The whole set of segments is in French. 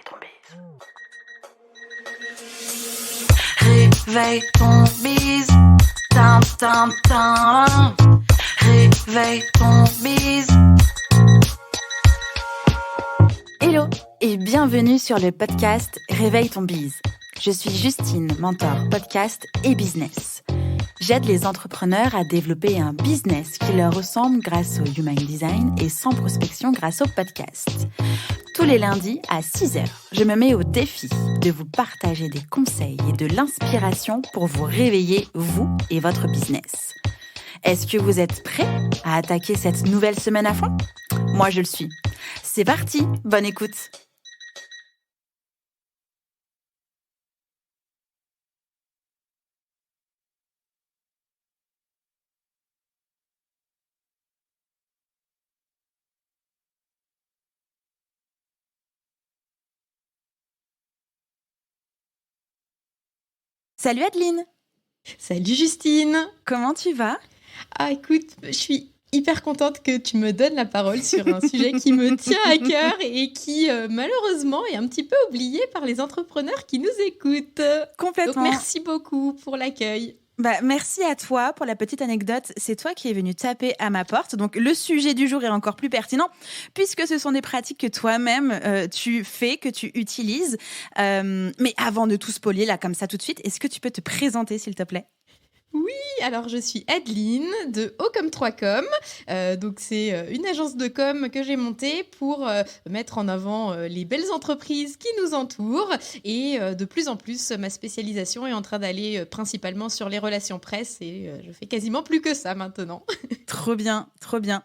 ton bise. Réveille ton bise. Tin, tin, tin. Réveille ton bise. Hello et bienvenue sur le podcast Réveille ton bise. Je suis Justine, mentor podcast et business. J'aide les entrepreneurs à développer un business qui leur ressemble grâce au Human Design et sans prospection grâce au podcast. Tous les lundis à 6h, je me mets au défi de vous partager des conseils et de l'inspiration pour vous réveiller, vous et votre business. Est-ce que vous êtes prêts à attaquer cette nouvelle semaine à fond ? Moi, je le suis. C'est parti, bonne écoute. Salut Adeline. Salut Justine. Comment tu vas ? Ah écoute, je suis hyper contente que tu me donnes la parole sur un sujet qui me tient à cœur et qui malheureusement est un petit peu oublié par les entrepreneurs qui nous écoutent. Complètement. Donc merci beaucoup pour l'accueil. Merci à toi pour la petite anecdote. C'est toi qui es venu taper à ma porte. Donc, le sujet du jour est encore plus pertinent puisque ce sont des pratiques que toi-même, tu fais, que tu utilises. Mais avant de tout spoiler, là, comme ça, tout de suite, est-ce que tu peux te présenter, s'il te plaît ? Oui, alors je suis Adeline de O comme 3Com. Donc c'est une agence de com que j'ai montée pour mettre en avant les belles entreprises qui nous entourent. Et de plus en plus, ma spécialisation est en train d'aller principalement sur les relations presse et je fais quasiment plus que ça maintenant. Trop bien, trop bien.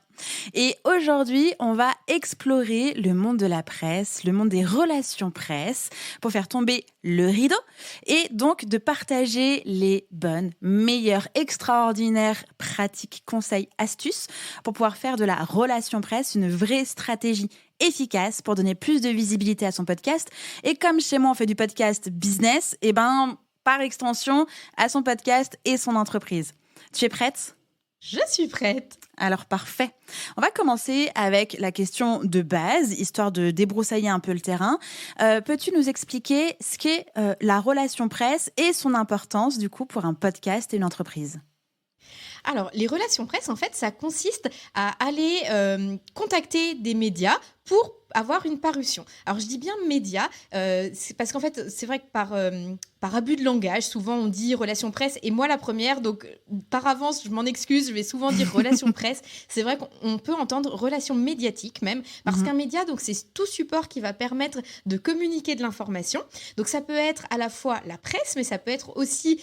Et aujourd'hui, on va explorer le monde de la presse, le monde des relations presse, pour faire tomber le rideau et donc de partager les bonnes, meilleures, extraordinaires pratiques, conseils, astuces pour pouvoir faire de la relation presse une vraie stratégie efficace pour donner plus de visibilité à son podcast. Et comme chez moi, on fait du podcast business, et par extension, à son podcast et son entreprise. Tu es prête ? Je suis prête. Alors, parfait. On va commencer avec la question de base, histoire de débroussailler un peu le terrain. Peux-tu nous expliquer ce qu'est la relation presse et son importance, du coup, pour un podcast et une entreprise ? Alors, les relations presse, en fait, ça consiste à aller contacter des médias pour avoir une parution. Alors, je dis bien médias, c'est parce qu'en fait, c'est vrai que par abus de langage, souvent on dit relations presse, et moi la première, donc par avance, je m'en excuse, je vais souvent dire relations presse. C'est vrai qu'on peut entendre relations médiatiques même, parce qu'un média, donc c'est tout support qui va permettre de communiquer de l'information. Donc ça peut être à la fois la presse, mais ça peut être aussi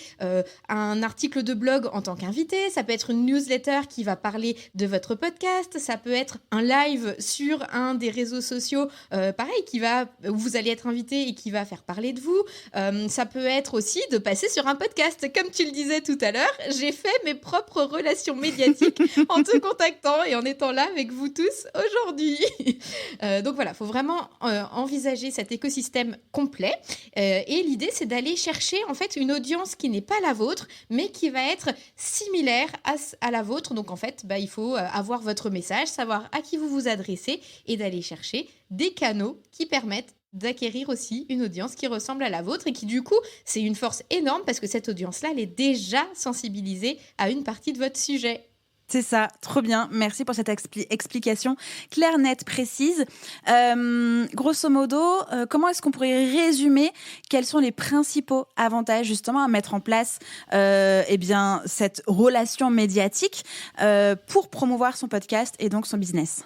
un article de blog en tant qu'invité, ça peut être une newsletter qui va parler de votre podcast, ça peut être un live sur un des réseaux sociaux, pareil, où vous allez être invité et qui va faire parler de vous. Ça peut être aussi de passer sur un podcast. Comme tu le disais tout à l'heure, j'ai fait mes propres relations médiatiques en te contactant et en étant là avec vous tous aujourd'hui. Donc voilà, il faut vraiment envisager cet écosystème complet. Et l'idée, c'est d'aller chercher en fait une audience qui n'est pas la vôtre, mais qui va être similaire à la vôtre. Donc en fait, il faut avoir votre message, savoir à qui vous vous adressez et d'aller chercher des canaux qui permettent d'acquérir aussi une audience qui ressemble à la vôtre et qui du coup, c'est une force énorme parce que cette audience-là, elle est déjà sensibilisée à une partie de votre sujet. C'est ça, trop bien. Merci pour cette explication claire, nette, précise. Grosso modo, comment est-ce qu'on pourrait résumer quels sont les principaux avantages justement à mettre en place cette relation médiatique pour promouvoir son podcast et donc son business ?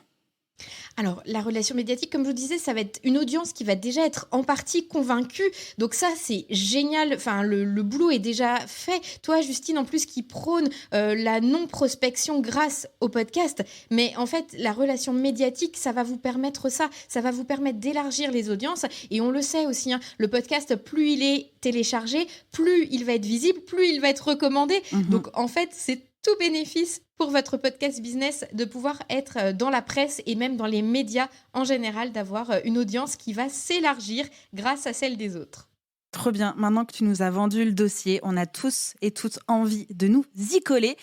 Alors, la relation médiatique, comme je vous disais, ça va être une audience qui va déjà être en partie convaincue. Donc ça, c'est génial. Enfin, le boulot est déjà fait. Toi, Justine, en plus, qui prône la non-prospection grâce au podcast. Mais en fait, la relation médiatique, ça va vous permettre ça. Ça va vous permettre d'élargir les audiences. Et on le sait aussi, le podcast, plus il est téléchargé, plus il va être visible, plus il va être recommandé. Donc, en fait, c'est tout bénéfice pour votre podcast business de pouvoir être dans la presse et même dans les médias en général, d'avoir une audience qui va s'élargir grâce à celle des autres. Trop bien. Maintenant que tu nous as vendu le dossier, on a tous et toutes envie de nous y coller.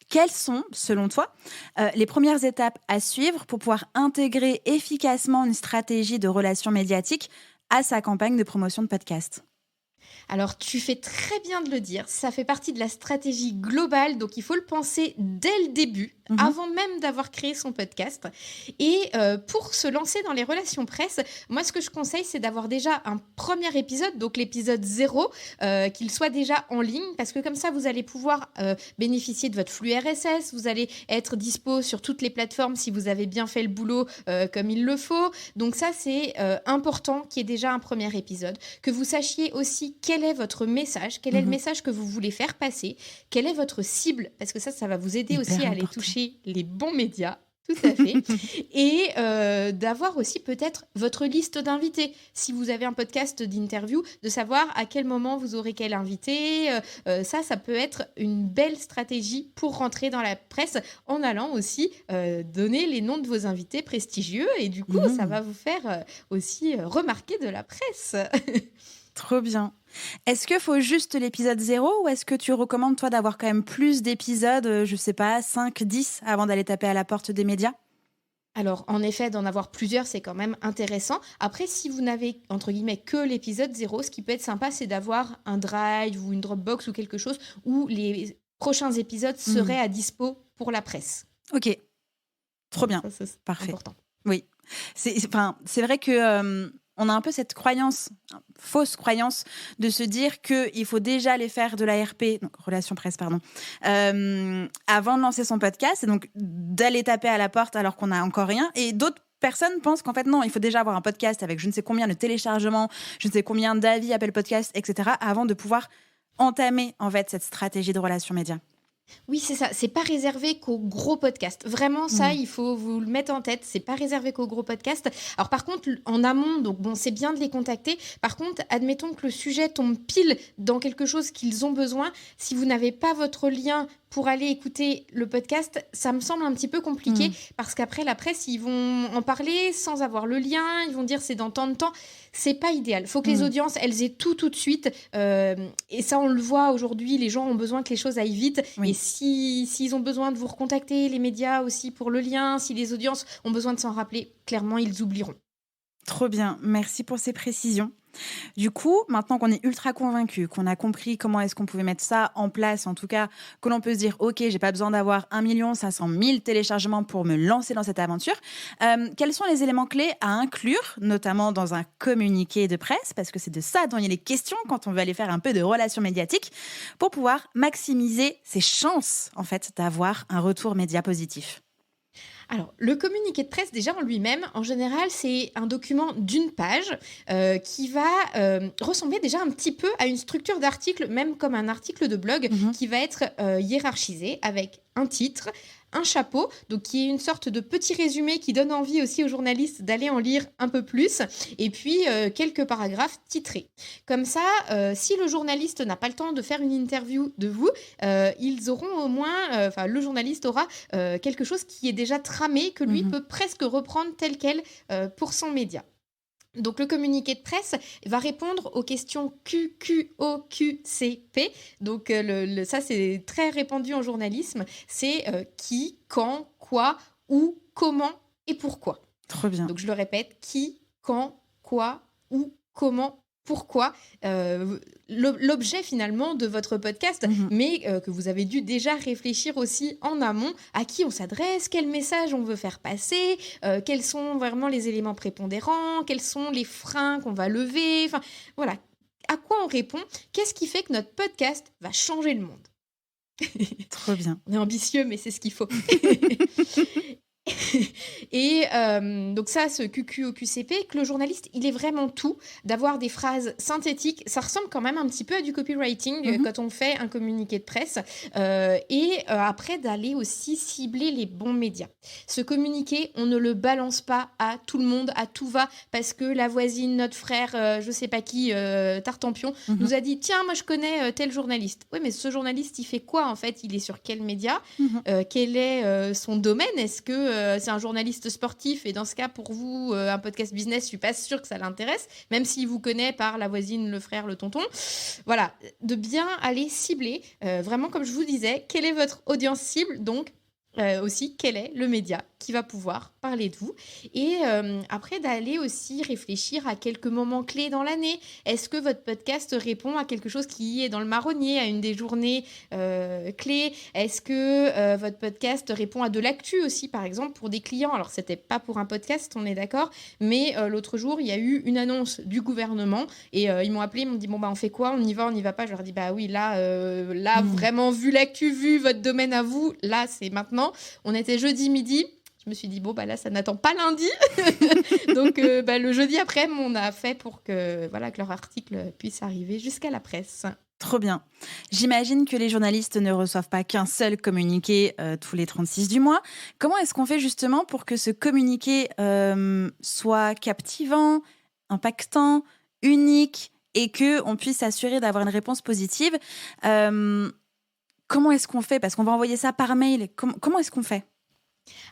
Quelles sont, selon toi, les premières étapes à suivre pour pouvoir intégrer efficacement une stratégie de relations médiatiques à sa campagne de promotion de podcast? Alors, tu fais très bien de le dire, ça fait partie de la stratégie globale, donc il faut le penser dès le début, avant même d'avoir créé son podcast. Et pour se lancer dans les relations presse, moi, ce que je conseille, c'est d'avoir déjà un premier épisode, donc l'épisode 0, qu'il soit déjà en ligne, parce que comme ça, vous allez pouvoir bénéficier de votre flux RSS, vous allez être dispo sur toutes les plateformes si vous avez bien fait le boulot comme il le faut. Donc ça, c'est important qu'il y ait déjà un premier épisode, que vous sachiez aussi quel est votre message, quel est le message que vous voulez faire passer, quelle est votre cible, parce que ça va vous aider Hyper aussi à aller important. toucher les bons médias. Tout à fait. Et d'avoir aussi peut-être votre liste d'invités. Si vous avez un podcast d'interview, de savoir à quel moment vous aurez quel invité. Ça peut être une belle stratégie pour rentrer dans la presse en allant aussi donner les noms de vos invités prestigieux. Et du coup, ça va vous faire aussi remarquer de la presse. Trop bien. Est-ce qu'il faut juste l'épisode 0 ou est-ce que tu recommandes, toi, d'avoir quand même plus d'épisodes, je sais pas, 5, 10, avant d'aller taper à la porte des médias? Alors, en effet, d'en avoir plusieurs, c'est quand même intéressant. Après, si vous n'avez, entre guillemets, que l'épisode 0, ce qui peut être sympa, c'est d'avoir un Drive ou une Dropbox ou quelque chose où les prochains épisodes seraient à dispo pour la presse. Ok, trop bien. Ça, c'est Parfait. important. Oui, c'est vrai que on a un peu cette croyance, fausse croyance, de se dire qu'il faut déjà aller faire de l'ARP, donc relation presse, pardon, avant de lancer son podcast, et donc d'aller taper à la porte alors qu'on n'a encore rien. Et d'autres personnes pensent qu'en fait, non, il faut déjà avoir un podcast avec je ne sais combien de téléchargements, je ne sais combien d'avis, Apple Podcast, etc., avant de pouvoir entamer en fait cette stratégie de relation média. Oui, c'est ça. C'est pas réservé qu'aux gros podcasts. Vraiment, ça, il faut vous le mettre en tête. C'est pas réservé qu'aux gros podcasts. Alors, par contre, en amont, donc bon, c'est bien de les contacter. Par contre, admettons que le sujet tombe pile dans quelque chose qu'ils ont besoin. Si vous n'avez pas votre lien pour aller écouter le podcast, ça me semble un petit peu compliqué parce qu'après, la presse, ils vont en parler sans avoir le lien. Ils vont dire c'est dans tant de temps. C'est pas idéal. Faut que les audiences, elles aient tout de suite. Et ça, on le voit aujourd'hui. Les gens ont besoin que les choses aillent vite. Oui. Et s'ils ont besoin de vous recontacter, les médias aussi pour le lien, si les audiences ont besoin de s'en rappeler, clairement, ils oublieront. Trop bien. Merci pour ces précisions. Du coup, maintenant qu'on est ultra convaincu, qu'on a compris comment est-ce qu'on pouvait mettre ça en place, en tout cas, que l'on peut se dire, OK, j'ai pas besoin d'avoir 1 500 000 téléchargements pour me lancer dans cette aventure. Quels sont les éléments clés à inclure, notamment dans un communiqué de presse, parce que c'est de ça dont il est question quand on veut aller faire un peu de relations médiatiques, pour pouvoir maximiser ses chances, en fait, d'avoir un retour média positif? Alors, le communiqué de presse, déjà en lui-même, en général, c'est un document d'une page qui va ressembler déjà un petit peu à une structure d'article, même comme un article de blog, qui va être hiérarchisé avec un titre, un chapeau, donc qui est une sorte de petit résumé qui donne envie aussi aux journalistes d'aller en lire un peu plus, et puis quelques paragraphes titrés. Comme ça, si le journaliste n'a pas le temps de faire une interview de vous, ils auront au moins, le journaliste aura quelque chose qui est déjà tramé, que lui peut presque reprendre tel quel pour son média. Donc, le communiqué de presse va répondre aux questions QQOQCP. Donc, ça, c'est très répandu en journalisme. C'est qui, quand, quoi, où, comment et pourquoi. Trop bien. Donc, je le répète, qui, quand, quoi, où, comment, pourquoi. L'objet finalement de votre podcast, mais que vous avez dû déjà réfléchir aussi en amont, à qui on s'adresse, quel message on veut faire passer, quels sont vraiment les éléments prépondérants, quels sont les freins qu'on va lever, enfin voilà, à quoi on répond, qu'est-ce qui fait que notre podcast va changer le monde. Trop bien. On est ambitieux, mais c'est ce qu'il faut. Et donc ça, ce QQ au QCP, que le journaliste, il est vraiment tout, d'avoir des phrases synthétiques. Ça ressemble quand même un petit peu à du copywriting quand on fait un communiqué de presse. Et après, d'aller aussi cibler les bons médias. Ce communiqué, on ne le balance pas à tout le monde, à tout va, parce que la voisine, notre frère, je sais pas qui, Tartampion, nous a dit, tiens, moi je connais tel journaliste. Oui, mais ce journaliste, il fait quoi en fait? Il est sur quel média? Quel est son domaine? Est-ce que c'est un journaliste sportif et dans ce cas, pour vous, un podcast business, je suis pas sûre que ça l'intéresse, même s'il vous connaît par la voisine, le frère, le tonton. Voilà, de bien aller cibler, vraiment comme je vous disais, quelle est votre audience cible, donc aussi quel est le média qui va pouvoir parler de vous. Et après, d'aller aussi réfléchir à quelques moments clés dans l'année. Est-ce que votre podcast répond à quelque chose qui est dans le marronnier, à une des journées clés? Est-ce que votre podcast répond à de l'actu aussi, par exemple, pour des clients? Alors, c'était pas pour un podcast, on est d'accord, mais l'autre jour, il y a eu une annonce du gouvernement et ils m'ont appelé, ils m'ont dit, bon, bah, on fait quoi? On y va pas? Je leur dis, bah oui, là vraiment, vu l'actu, vu votre domaine à vous, là, c'est maintenant. On était jeudi midi. Je me suis dit, bon, bah là, ça n'attend pas lundi. Donc, le jeudi après, on a fait pour que leur article puisse arriver jusqu'à la presse. Trop bien. J'imagine que les journalistes ne reçoivent pas qu'un seul communiqué tous les 36 du mois. Comment est-ce qu'on fait justement pour que ce communiqué soit captivant, impactant, unique et qu'on puisse s'assurer d'avoir une réponse positive? Comment est-ce qu'on fait? Parce qu'on va envoyer ça par mail. Comment est-ce qu'on fait?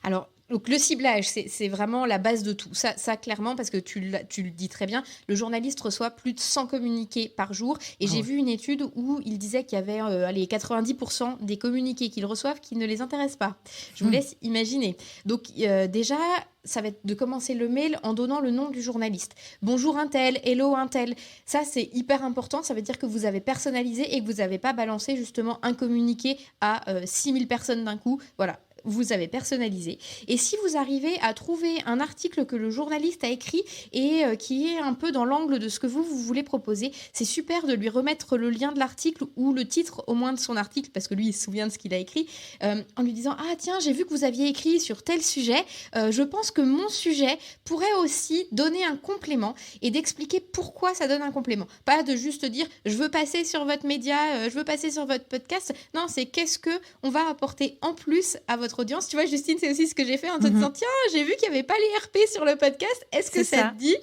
Alors, donc le ciblage, c'est vraiment la base de tout. Ça clairement, parce que tu le dis très bien, le journaliste reçoit plus de 100 communiqués par jour. Et j'ai vu une étude où il disait qu'il y avait 90% des communiqués qu'ils reçoivent qui ne les intéressent pas. Je vous laisse imaginer. Donc déjà, ça va être de commencer le mail en donnant le nom du journaliste. Bonjour un tel, hello un tel. Ça, c'est hyper important. Ça veut dire que vous avez personnalisé et que vous n'avez pas balancé justement un communiqué à 6000 personnes d'un coup. Voilà. Vous avez personnalisé. Et si vous arrivez à trouver un article que le journaliste a écrit et qui est un peu dans l'angle de ce que vous voulez proposer, c'est super de lui remettre le lien de l'article ou le titre au moins de son article, parce que lui, il se souvient de ce qu'il a écrit, en lui disant « Ah tiens, j'ai vu que vous aviez écrit sur tel sujet, je pense que mon sujet pourrait aussi donner un complément » et d'expliquer pourquoi ça donne un complément. Pas de juste dire « Je veux passer sur votre média, je veux passer sur votre podcast ». Non, c'est qu'est-ce qu'on va apporter en plus à votre audience. Tu vois, Justine, c'est aussi ce que j'ai fait en te disant, tiens, j'ai vu qu'il n'y avait pas les RP sur le podcast. Est-ce que ça te dit?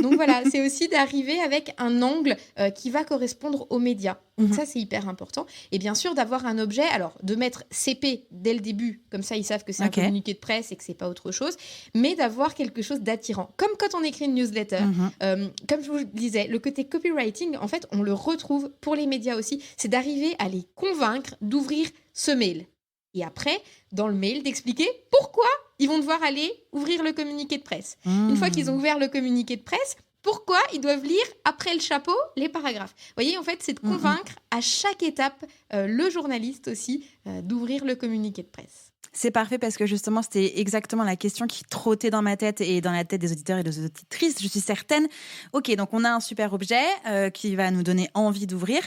Donc voilà, c'est aussi d'arriver avec un angle qui va correspondre aux médias. Donc ça, c'est hyper important. Et bien sûr, d'avoir un objet, alors de mettre CP dès le début, comme ça, ils savent que c'est un communiqué de presse et que c'est pas autre chose, mais d'avoir quelque chose d'attirant. Comme quand on écrit une newsletter. Comme je vous le disais, le côté copywriting, en fait, on le retrouve pour les médias aussi. C'est d'arriver à les convaincre d'ouvrir ce mail. Et après, dans le mail, d'expliquer pourquoi ils vont devoir aller ouvrir le communiqué de presse. Une fois qu'ils ont ouvert le communiqué de presse, pourquoi ils doivent lire, après le chapeau, les paragraphes. Vous voyez, en fait, c'est de convaincre à chaque étape le journaliste aussi d'ouvrir le communiqué de presse. C'est parfait parce que justement, c'était exactement la question qui trottait dans ma tête et dans la tête des auditeurs et des auditrices, je suis certaine. Ok, donc on a un super objet qui va nous donner envie d'ouvrir.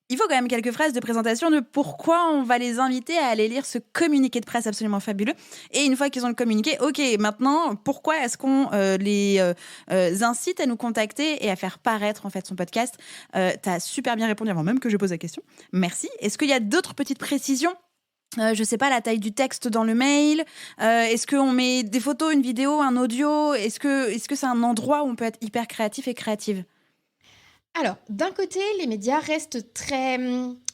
Il faut quand même quelques phrases de présentation de pourquoi on va les inviter à aller lire ce communiqué de presse absolument fabuleux. Et une fois qu'ils ont le communiqué, ok, maintenant, pourquoi est-ce qu'on les incite à nous contacter et à faire paraître en fait son podcast? T'as super bien répondu avant même que je pose la question. Merci. Est-ce qu'il y a d'autres petites précisions? Je sais pas, la taille du texte dans le mail. Est-ce qu'on met des photos, une vidéo, un audio? Est-ce que c'est un endroit où on peut être hyper créatif et créative? Alors, d'un côté, les médias restent très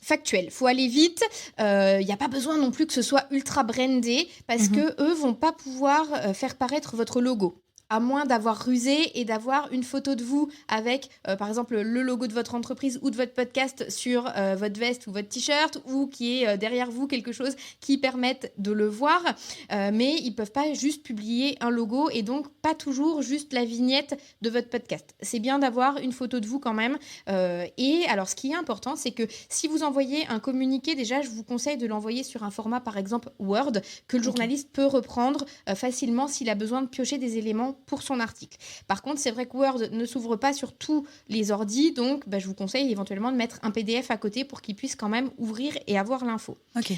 factuels. Il faut aller vite. Il n'y a pas besoin non plus que ce soit ultra brandé parce qu'eux vont pas pouvoir faire paraître votre logo. À moins d'avoir rusé et d'avoir une photo de vous avec, par exemple, le logo de votre entreprise ou de votre podcast sur votre veste ou votre t-shirt ou qui est derrière vous quelque chose qui permette de le voir. Mais ils ne peuvent pas juste publier un logo et donc pas toujours juste la vignette de votre podcast. C'est bien d'avoir une photo de vous quand même. Et alors, ce qui est important, c'est que si vous envoyez un communiqué, déjà, je vous conseille de l'envoyer sur un format, par exemple, Word, que le journaliste peut reprendre facilement s'il a besoin de piocher des éléments pour son article. Par contre, c'est vrai que Word ne s'ouvre pas sur tous les ordis, donc je vous conseille éventuellement de mettre un PDF à côté pour qu'il puisse quand même ouvrir et avoir l'info. Ok.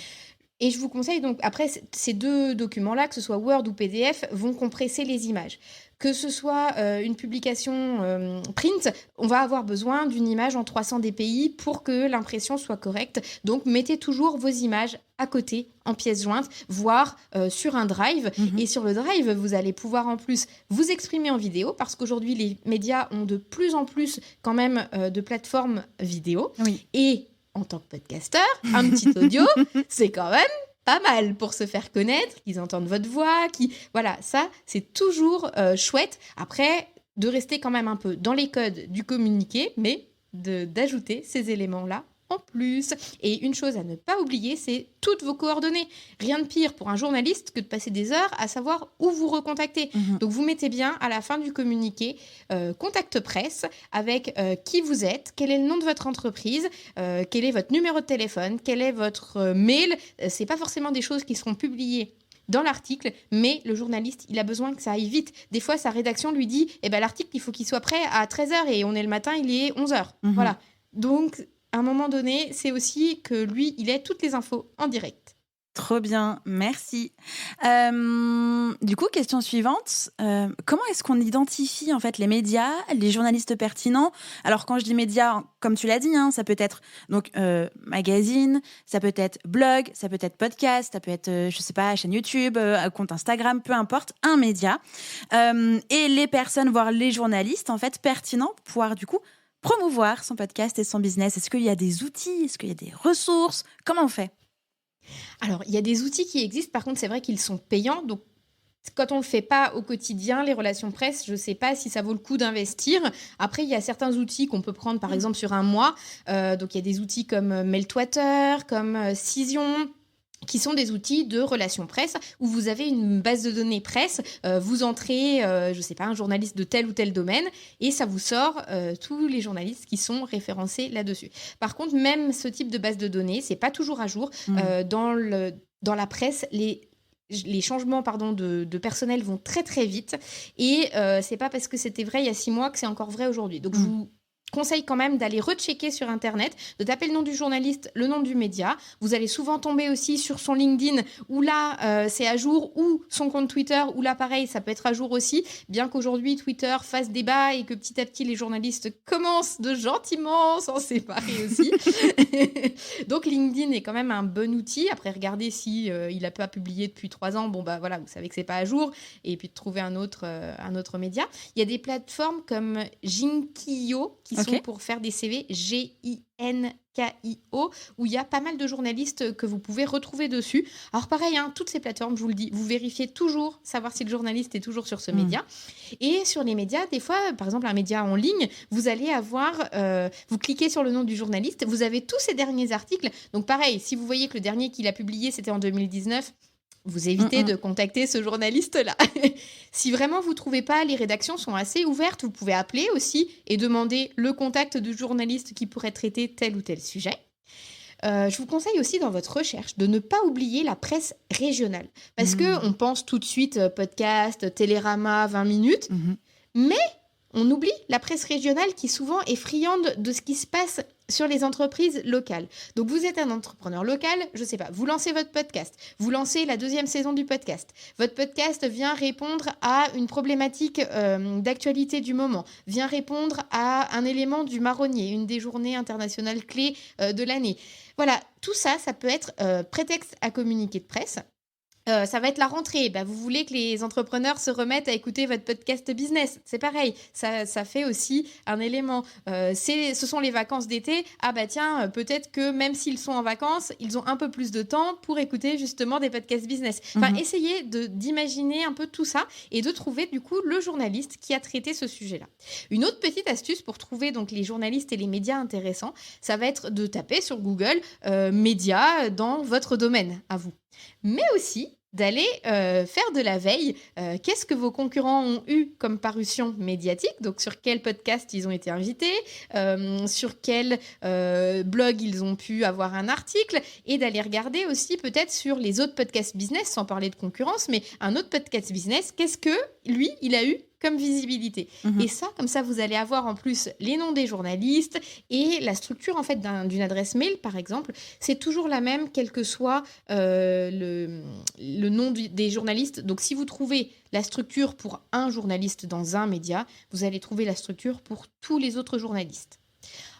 Et je vous conseille donc, après, ces deux documents-là, que ce soit Word ou PDF, vont compresser les images. Que ce soit une publication print, on va avoir besoin d'une image en 300 dpi pour que l'impression soit correcte. Donc, mettez toujours vos images à côté, en pièces jointes, voire sur un drive. Et sur le drive, vous allez pouvoir en plus vous exprimer en vidéo, parce qu'aujourd'hui, les médias ont de plus en plus quand même de plateformes vidéo. Oui. Et en tant que podcasteur, un petit audio, c'est quand même pas mal pour se faire connaître, qu'ils entendent votre voix, voilà, ça, c'est toujours chouette. Après, de rester quand même un peu dans les codes du communiqué, mais d'ajouter ces éléments-là en plus. Et une chose à ne pas oublier, c'est toutes vos coordonnées. Rien de pire pour un journaliste que de passer des heures à savoir où vous recontacter. Donc, vous mettez bien à la fin du communiqué contact presse avec qui vous êtes, quel est le nom de votre entreprise, quel est votre numéro de téléphone, quel est votre mail. C'est pas forcément des choses qui seront publiées dans l'article, mais le journaliste, il a besoin que ça aille vite. Des fois, sa rédaction lui dit l'article, il faut qu'il soit prêt à 13h et on est le matin, il est 11h. Voilà. Donc, à un moment donné, c'est aussi que lui, il ait toutes les infos en direct. Trop bien, merci. Du coup, question suivante. Comment est-ce qu'on identifie en fait les médias, les journalistes pertinents? Alors, quand je dis médias, comme tu l'as dit, ça peut être donc magazine, ça peut être blog, ça peut être podcast, ça peut être, je sais pas, chaîne YouTube, compte Instagram, peu importe, un média. Et les personnes, voire les journalistes, en fait, pertinents pour pouvoir du coup promouvoir son podcast et son business. Est-ce qu'il y a des outils? Est-ce qu'il y a des ressources? Comment on fait? Alors, il y a des outils qui existent. Par contre, c'est vrai qu'ils sont payants. Donc, quand on ne le fait pas au quotidien, les relations presse, je ne sais pas si ça vaut le coup d'investir. Après, il y a certains outils qu'on peut prendre, par exemple, sur un mois. Donc, il y a des outils comme Meltwater, comme Cision, qui sont des outils de relations presse où vous avez une base de données presse, vous entrez, je ne sais pas, un journaliste de tel ou tel domaine et ça vous sort tous les journalistes qui sont référencés là-dessus. Par contre, même ce type de base de données, c'est pas toujours à jour. Dans la presse, les changements de personnel vont très très vite et c'est pas parce que c'était vrai il y a 6 mois que c'est encore vrai aujourd'hui. Donc je vous conseille quand même d'aller rechecker sur Internet, de taper le nom du journaliste, le nom du média. Vous allez souvent tomber aussi sur son LinkedIn, où là, c'est à jour, ou son compte Twitter, où là, pareil, ça peut être à jour aussi, bien qu'aujourd'hui, Twitter fasse débat et que petit à petit, les journalistes commencent de gentiment s'en séparer aussi. Donc, LinkedIn est quand même un bon outil. Après, regardez si il n'a pas publié depuis 3 ans. Bon, bah voilà, vous savez que c'est pas à jour. Et puis, de trouver un autre média. Il y a des plateformes comme Jinkio, qui sont pour faire des CV, Jinkio, où il y a pas mal de journalistes que vous pouvez retrouver dessus. Alors pareil, toutes ces plateformes, je vous le dis, vous vérifiez toujours, savoir si le journaliste est toujours sur ce média. Et sur les médias, des fois, par exemple, un média en ligne, vous allez avoir, vous cliquez sur le nom du journaliste, vous avez tous ses derniers articles. Donc pareil, si vous voyez que le dernier qu'il a publié, c'était en 2019, vous évitez de contacter ce journaliste-là. Si vraiment vous ne trouvez pas, les rédactions sont assez ouvertes. Vous pouvez appeler aussi et demander le contact du journaliste qui pourrait traiter tel ou tel sujet. Je vous conseille aussi dans votre recherche de ne pas oublier la presse régionale. Parce qu'on pense tout de suite podcast, Télérama, 20 minutes. Mais on oublie la presse régionale qui souvent est friande de ce qui se passe sur les entreprises locales. Donc, vous êtes un entrepreneur local, je ne sais pas, vous lancez votre podcast, vous lancez la 2e saison du podcast. Votre podcast vient répondre à une problématique d'actualité du moment, vient répondre à un élément du marronnier, une des journées internationales clés de l'année. Voilà, tout ça, ça peut être prétexte à communiquer de presse. Ça va être la rentrée. Vous voulez que les entrepreneurs se remettent à écouter votre podcast business. C'est pareil. Ça fait aussi un élément. Ce sont les vacances d'été. Tiens, peut-être que même s'ils sont en vacances, ils ont un peu plus de temps pour écouter justement des podcasts business. Essayez d'imaginer un peu tout ça et de trouver du coup le journaliste qui a traité ce sujet-là. Une autre petite astuce pour trouver donc les journalistes et les médias intéressants, ça va être de taper sur Google médias dans votre domaine à vous. Mais aussi d'aller faire de la veille. Qu'est-ce que vos concurrents ont eu comme parution médiatique? Donc, sur quel podcast ils ont été invités, sur quel blog ils ont pu avoir un article, et d'aller regarder aussi peut-être sur les autres podcasts business, sans parler de concurrence, mais un autre podcast business, qu'est-ce que lui, il a eu comme visibilité. Et ça, comme ça, vous allez avoir en plus les noms des journalistes et la structure en fait d'une adresse mail, par exemple, c'est toujours la même, quel que soit le nom des journalistes. Donc, si vous trouvez la structure pour un journaliste dans un média, vous allez trouver la structure pour tous les autres journalistes.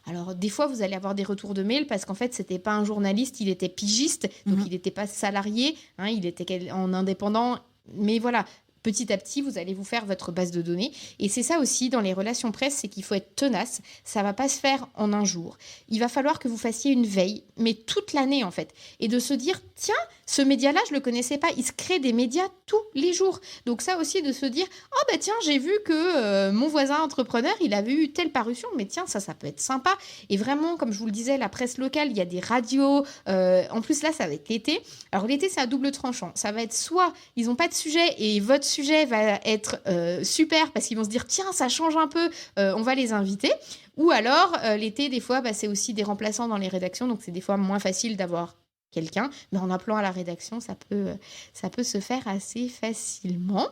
Alors, des fois, vous allez avoir des retours de mail parce qu'en fait, c'était pas un journaliste, il était pigiste, donc il n'était pas salarié, il était en indépendant. Mais voilà, petit à petit, vous allez vous faire votre base de données. Et c'est ça aussi dans les relations presse, c'est qu'il faut être tenace. Ça ne va pas se faire en un jour. Il va falloir que vous fassiez une veille, mais toute l'année en fait. Et de se dire, tiens, ce média-là, je le connaissais pas. Il se crée des médias tous les jours. Donc ça aussi, de se dire, oh bah tiens, j'ai vu que mon voisin entrepreneur, il avait eu telle parution, mais tiens, ça peut être sympa. Et vraiment, comme je vous le disais, la presse locale, il y a des radios. En plus, là, ça va être l'été. Alors l'été, c'est à double tranchant. Ça va être soit ils n'ont pas de sujet et votre sujet va être super parce qu'ils vont se dire, tiens, ça change un peu, on va les inviter. Ou alors, l'été, des fois, c'est aussi des remplaçants dans les rédactions, donc c'est des fois moins facile d'avoir quelqu'un, mais en appelant à la rédaction, ça peut se faire assez facilement.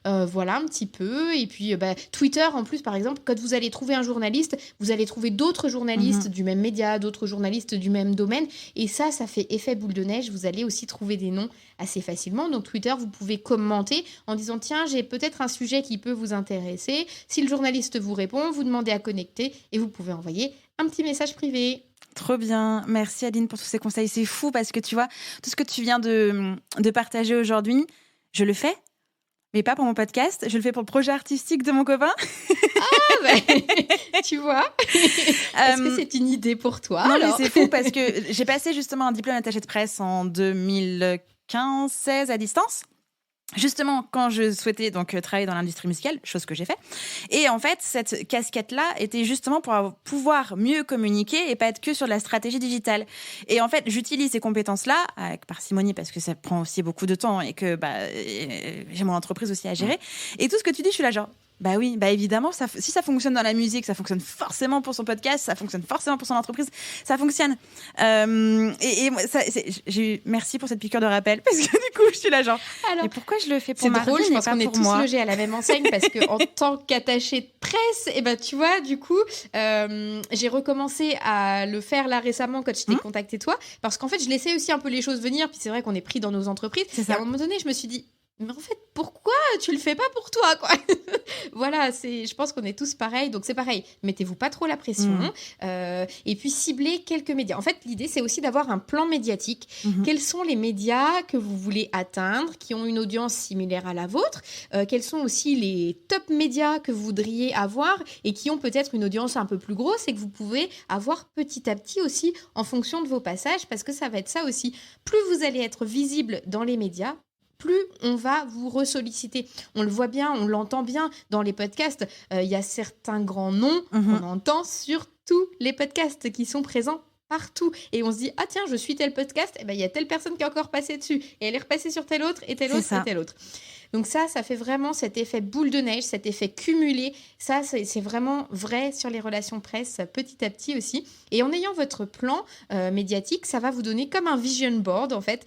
Voilà un petit peu. Et puis, Twitter, en plus, par exemple, quand vous allez trouver un journaliste, vous allez trouver d'autres journalistes du même média, d'autres journalistes du même domaine. Et ça fait effet boule de neige. Vous allez aussi trouver des noms assez facilement. Donc, Twitter, vous pouvez commenter en disant, tiens, j'ai peut-être un sujet qui peut vous intéresser. Si le journaliste vous répond, vous demandez à connecter et vous pouvez envoyer un petit message privé. Trop bien. Merci Aline pour tous ces conseils. C'est fou parce que tu vois, tout ce que tu viens de partager aujourd'hui, je le fais, mais pas pour mon podcast. Je le fais pour le projet artistique de mon copain. Tu vois. Est-ce que c'est une idée pour toi? Non, mais c'est fou parce que j'ai passé justement un diplôme d'attaché de presse en 2015-16 à distance. Justement, quand je souhaitais donc travailler dans l'industrie musicale, chose que j'ai fait. Et en fait, cette casquette-là était justement pour pouvoir mieux communiquer et pas être que sur de la stratégie digitale. Et en fait, j'utilise ces compétences-là avec parcimonie parce que ça prend aussi beaucoup de temps et que j'ai mon entreprise aussi à gérer. Et tout ce que tu dis, je suis là genre... Bah oui, évidemment, si ça fonctionne dans la musique, ça fonctionne forcément pour son podcast, ça fonctionne forcément pour son entreprise, ça fonctionne. Merci pour cette piqûre de rappel, parce que du coup, je suis là genre, mais pourquoi je le fais pour Marine, drôle, je pense qu'on est tous moi logés à la même enseigne, parce qu'en tant qu'attaché de presse, tu vois, du coup, j'ai recommencé à le faire là récemment quand je t'ai contacté toi, parce qu'en fait, je laissais aussi un peu les choses venir, puis c'est vrai qu'on est pris dans nos entreprises. Et à un moment donné, je me suis dit, mais en fait, pourquoi tu le fais pas pour toi, quoi? Voilà, je pense qu'on est tous pareils. Donc, c'est pareil. Mettez-vous pas trop la pression. Et puis, ciblez quelques médias. En fait, l'idée, c'est aussi d'avoir un plan médiatique. Quels sont les médias que vous voulez atteindre, qui ont une audience similaire à la vôtre? Quels sont aussi les top médias que vous voudriez avoir et qui ont peut-être une audience un peu plus grosse et que vous pouvez avoir petit à petit aussi en fonction de vos passages, parce que ça va être ça aussi. Plus vous allez être visible dans les médias, plus on va vous ressolliciter. On le voit bien, on l'entend bien dans les podcasts. Il y a certains grands noms qu'on entend sur tous les podcasts qui sont présents partout. Et on se dit, ah tiens, je suis tel podcast, il y a telle personne qui est encore passée dessus. Et elle est repassée sur tel autre, et tel autre, et tel autre. Donc ça fait vraiment cet effet boule de neige, cet effet cumulé. Ça, c'est vraiment vrai sur les relations presse petit à petit aussi. Et en ayant votre plan médiatique, ça va vous donner comme un vision board, en fait,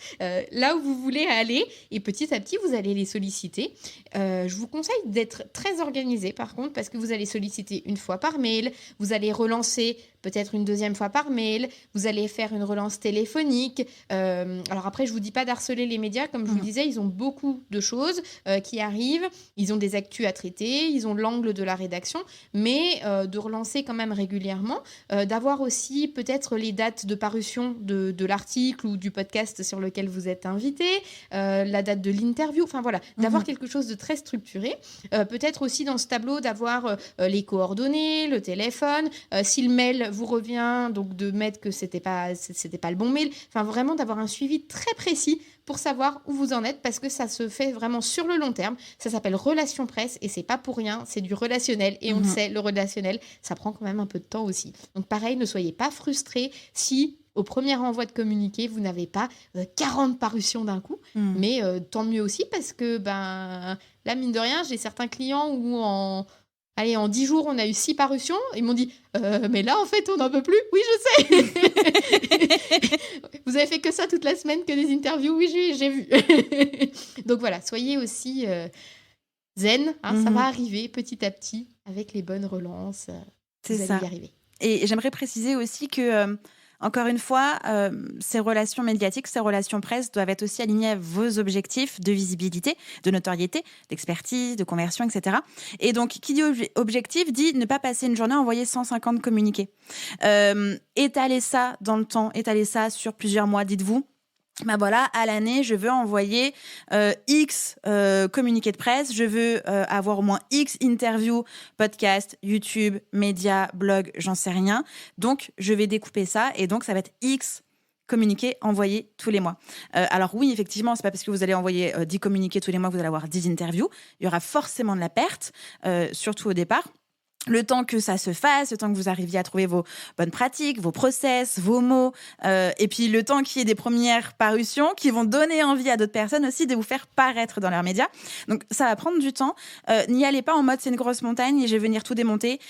là où vous voulez aller. Et petit à petit, vous allez les solliciter. Je vous conseille d'être très organisé, par contre, parce que vous allez solliciter une fois par mail. Vous allez relancer peut-être une deuxième fois par mail. Vous allez faire une relance téléphonique. Alors après, je ne vous dis pas d'harceler les médias. Comme je vous le disais, ils ont beaucoup de choses qui arrivent. Ils ont des actus à traiter. Ils ont l'angle de la rédaction. Mais de relancer quand même régulièrement. D'avoir aussi peut-être les dates de parution de l'article ou du podcast sur lequel vous êtes invité. La date de l'interview. Enfin voilà, d'avoir quelque chose de très structuré. Peut-être aussi dans ce tableau d'avoir les coordonnées, le téléphone. Si le mail vous revient, donc de mettre que c'était pas le bon mail. Enfin, vraiment d'avoir un suivi très précis pour savoir où vous en êtes, parce que ça se fait vraiment sur le long terme. Ça s'appelle relation presse et c'est pas pour rien, c'est du relationnel. Et on le sait, le relationnel, ça prend quand même un peu de temps aussi. Donc pareil, ne soyez pas frustrés si au premier envoi de communiqué, vous n'avez pas 40 parutions d'un coup. Mais tant mieux aussi, parce que là, mine de rien, j'ai certains clients où en 10 jours, on a eu 6 parutions. Ils m'ont dit, mais là, en fait, on n'en peut plus. Oui, je sais. Vous avez fait que ça toute la semaine, que des interviews. Oui, j'ai vu. Donc voilà, soyez aussi zen. Ça va arriver petit à petit avec les bonnes relances. Vous allez y arriver. Et j'aimerais préciser aussi que... Encore une fois, ces relations médiatiques, ces relations presse doivent être aussi alignées à vos objectifs de visibilité, de notoriété, d'expertise, de conversion, etc. Et donc, qui dit objectif dit ne pas passer une journée à envoyer 150 communiqués. Étalez ça dans le temps, étalez ça sur plusieurs mois, dites-vous. Voilà, à l'année, je veux envoyer X communiqués de presse, je veux avoir au moins X interviews, podcasts, YouTube, médias, blogs, j'en sais rien. Donc, je vais découper ça et donc, ça va être X communiquer, envoyer tous les mois. Alors oui, effectivement, c'est pas parce que vous allez envoyer 10 communiqués tous les mois que vous allez avoir 10 interviews. Il y aura forcément de la perte, surtout au départ. Le temps que ça se fasse, le temps que vous arriviez à trouver vos bonnes pratiques, vos process, vos mots, et puis le temps qu'il y ait des premières parutions qui vont donner envie à d'autres personnes aussi de vous faire paraître dans leurs médias. Donc ça va prendre du temps. N'y allez pas en mode c'est une grosse montagne et je vais venir tout démonter.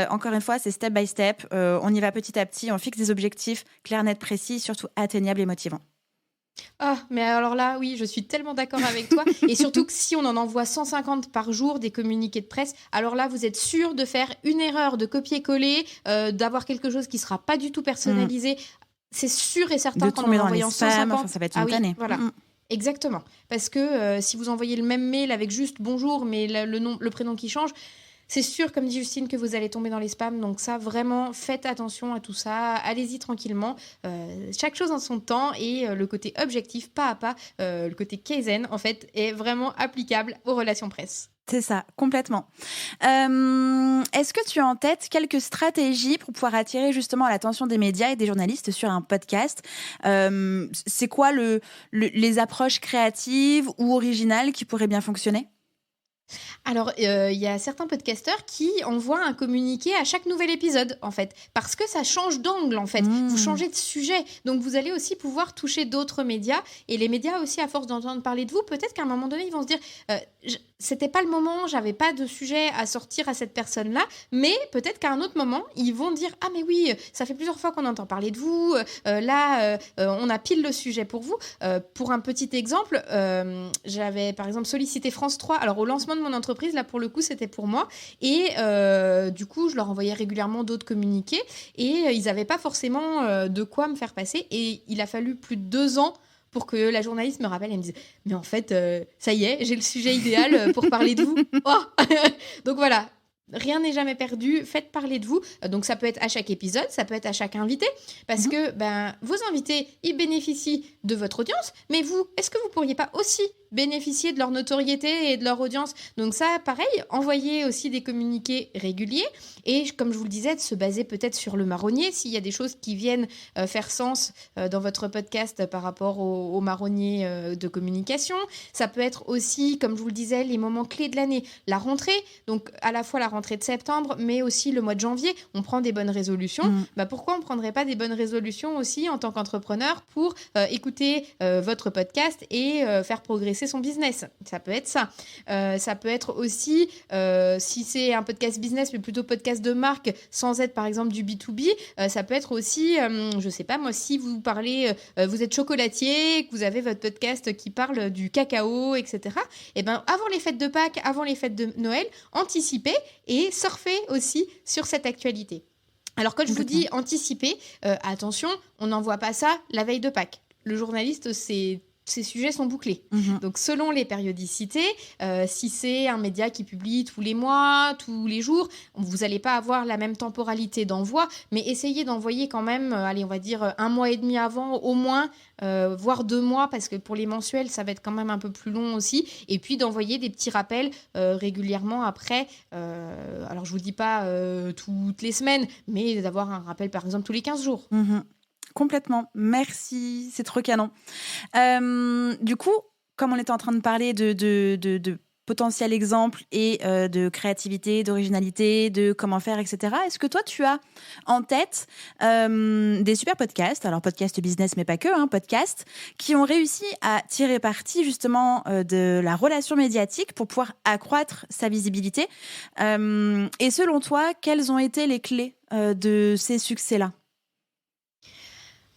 Encore une fois, c'est step by step. On y va petit à petit, on fixe des objectifs clairs, nets, précis, surtout atteignables et motivants. Ah, mais alors là, oui, je suis tellement d'accord avec toi. Et surtout que si on en envoie 150 par jour des communiqués de presse, alors là, vous êtes sûr de faire une erreur, de copier-coller, d'avoir quelque chose qui ne sera pas du tout personnalisé. C'est sûr et certain qu'en envoyant 150... ça va être une tannée. Voilà. Exactement. Parce que si vous envoyez le même mail avec juste bonjour, mais le prénom qui change, c'est sûr, comme dit Justine, que vous allez tomber dans les spams. Donc ça, vraiment, faites attention à tout ça. Allez-y tranquillement. Chaque chose en son temps. Et le côté objectif, pas à pas, le côté Kaizen, en fait, est vraiment applicable aux relations presse. C'est ça, complètement. Est-ce que tu as en tête quelques stratégies pour pouvoir attirer justement l'attention des médias et des journalistes sur un podcast ? C'est quoi les approches créatives ou originales qui pourraient bien fonctionner ? Alors, il y a certains podcasteurs qui envoient un communiqué à chaque nouvel épisode, en fait, parce que ça change d'angle, en fait. Vous changez de sujet, donc vous allez aussi pouvoir toucher d'autres médias. Et les médias aussi, à force d'entendre parler de vous, peut-être qu'à un moment donné, ils vont se dire c'était pas le moment, j'avais pas de sujet à sortir à cette personne-là, mais peut-être qu'à un autre moment, ils vont dire ah mais oui, ça fait plusieurs fois qu'on entend parler de vous, on a pile le sujet pour vous. Pour un petit exemple, j'avais par exemple sollicité France 3. Alors au lancement de mon entreprise, là pour le coup c'était pour moi, et du coup je leur envoyais régulièrement d'autres communiqués, et ils n'avaient pas forcément de quoi me faire passer, et il a fallu plus de 2 ans pour que la journaliste me rappelle et me dise « Mais en fait, ça y est, j'ai le sujet idéal pour parler de vous. » Oh Donc voilà, rien n'est jamais perdu, faites parler de vous. Donc ça peut être à chaque épisode, ça peut être à chaque invité, parce que vos invités, ils bénéficient de votre audience, mais vous, est-ce que vous pourriez pas aussi bénéficier de leur notoriété et de leur audience? Donc ça, pareil, envoyer aussi des communiqués réguliers, et comme je vous le disais, de se baser peut-être sur le marronnier, s'il y a des choses qui viennent faire sens dans votre podcast par rapport au marronnier de communication. Ça peut être aussi, comme je vous le disais, les moments clés de l'année, la rentrée, donc à la fois la rentrée de septembre, mais aussi le mois de janvier, on prend des bonnes résolutions. Pourquoi on ne prendrait pas des bonnes résolutions aussi en tant qu'entrepreneur pour écouter votre podcast et faire progresser son business? Ça peut être ça. Ça peut être aussi, si c'est un podcast business, mais plutôt podcast de marque, sans être par exemple du B2B, ça peut être aussi, je sais pas moi, si vous parlez, vous êtes chocolatier, que vous avez votre podcast qui parle du cacao, etc. Et avant les fêtes de Pâques, avant les fêtes de Noël, anticipez et surfez aussi sur cette actualité. Alors quand je vous dis anticiper, attention, on n'envoie pas ça la veille de Pâques. Le journaliste, ces sujets sont bouclés. Donc, selon les périodicités, si c'est un média qui publie tous les mois, tous les jours, vous n'allez pas avoir la même temporalité d'envoi, mais essayez d'envoyer quand même, on va dire 1 mois et demi avant, au moins, voire 2 mois, parce que pour les mensuels, ça va être quand même un peu plus long aussi. Et puis, d'envoyer des petits rappels régulièrement après. Alors, je ne vous dis pas toutes les semaines, mais d'avoir un rappel, par exemple, tous les 15 jours. Complètement, merci, c'est trop canon. Du coup, comme on était en train de parler de potentiels exemples et de créativité, d'originalité, de comment faire, etc., est-ce que toi, tu as en tête des super podcasts, alors podcasts business, mais pas que, podcasts, qui ont réussi à tirer parti justement de la relation médiatique pour pouvoir accroître sa visibilité et selon toi, quelles ont été les clés de ces succès-là ?